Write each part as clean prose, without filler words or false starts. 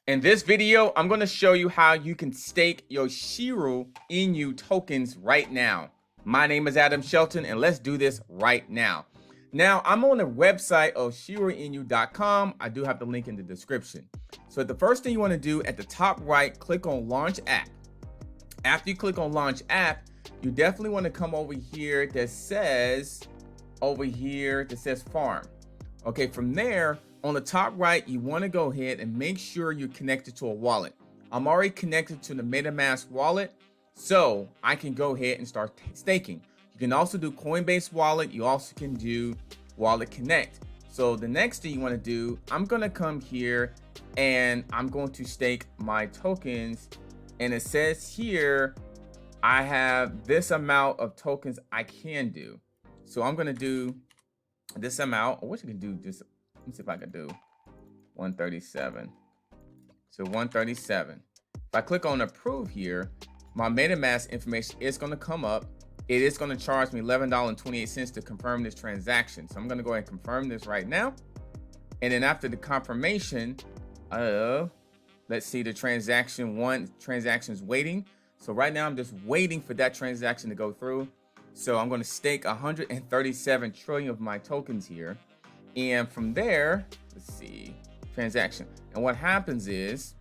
In this video, I'm going to show you how you can stake your Shiryo Inu tokens right now. My name is Adam Shelton, and let's do this right now. Now, I'm on the website of 𝐄-𝐂𝐨𝐽𝐿.com. I do have the link in the description. So the first thing you want to do at the top right, click on Launch App. After you click on Launch App, you definitely want to come over here that says, Farm. Okay, from there, on the top right, you want to go ahead and make sure you're connected to a wallet. I'm already connected to the MetaMask wallet, so I can go ahead and start staking. You can also do Coinbase wallet. You also can do Wallet Connect. So the next thing you want to do, I'm going to come here and I'm going to stake my tokens. And it says here, I have this amount of tokens I can do. So I'm going to do this amount. I wish I could do this. Let me see if I can do 137. So 137. If I click on approve here, my MetaMask information is going to come up. It is going to charge me $11.28 to confirm this transaction. So I'm going to go ahead and confirm this right now. And then after the confirmation, let's see, the transaction's waiting. So right now I'm just waiting for that transaction to go through. So I'm going to stake 137 trillion of my tokens here. And from there, let's see, transaction. And what happens is,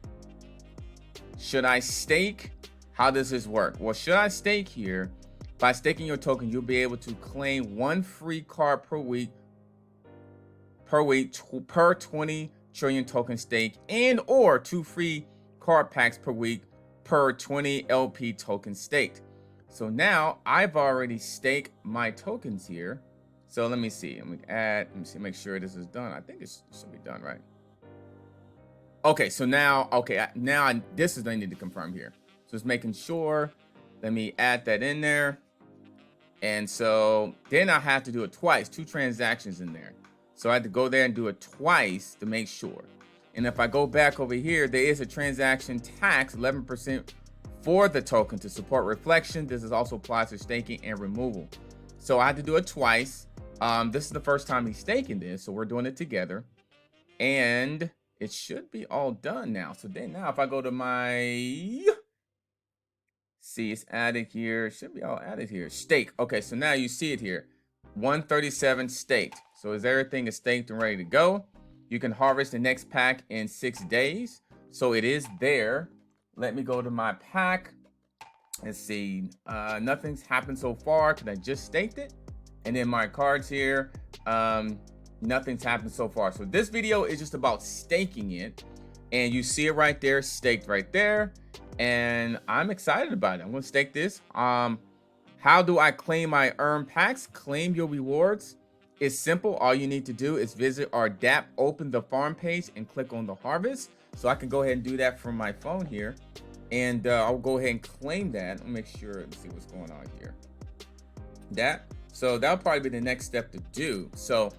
should I stake? How does this work? Well, should I stake here? By staking your token, you'll be able to claim one free card per week per 20 trillion token stake, and or 2 free card packs per week per 20 LP token staked. So now I've already staked my tokens here. So let me see. Let me see, make sure this is done. I think it should be done, right? Okay, so now, this is what I need to confirm here. So it's making sure. Let me add that in there. And so then I have to do it twice, 2 transactions in there. So I had to go there and do it twice to make sure. And if I go back over here, there is a transaction tax, 11% for the token to support reflection. This is also applies to staking and removal. So I had to do it twice. This is the first time he's staking this, so we're doing it together. And it should be all done now. So then now if I go to my, see, it's added here. It should be all added here. Stake. Okay, so now you see it here. 137 staked. So as everything is staked and ready to go, you can harvest the next pack in 6 days. So it is there. Let me go to my pack. Let's see. Nothing's happened so far because I just staked it. And then my cards here. Nothing's happened so far. So this video is just about staking it. And you see it right there, staked right there. And I'm excited about it. I'm going to stake this. How do I claim my earn packs? Claim your rewards. It's simple. All you need to do is visit our dApp, open the farm page, and click on the harvest. So I can go ahead and do that from my phone here. And I'll go ahead and claim that. I'll make sure and see what's going on here. So that'll probably be the next step to do. So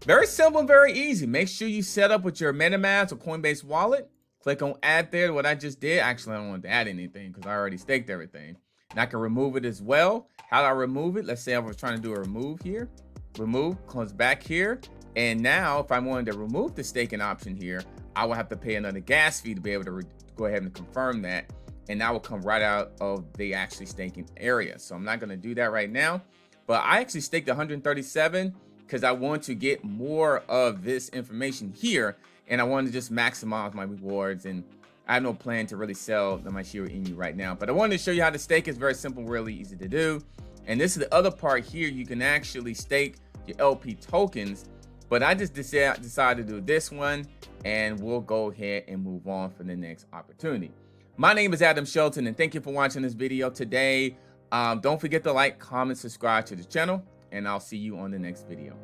very simple and very easy. Make sure you set up with your MetaMask or Coinbase wallet. Click on add there, what I just did. Actually, I don't want to add anything because I already staked everything. And I can remove it as well. How do I remove it? Let's say I was trying to do a remove here. Remove, comes back here. And now if I wanted to remove the staking option here, I will have to pay another gas fee to be able to go ahead and confirm that. And that will come right out of the actually staking area. So I'm not going to do that right now. But I actually staked 137 because I want to get more of this information here. And I want to just maximize my rewards. And I have no plan to really sell my Shiryo Inu right now. But I wanted to show you how to stake. It's very simple, really easy to do. And this is the other part here. You can actually stake your LP tokens. But I just decided to do this one. And we'll go ahead and move on for the next opportunity. My name is Adam Shelton, and thank you for watching this video today. Don't forget to like, comment, subscribe to the channel, and I'll see you on the next video.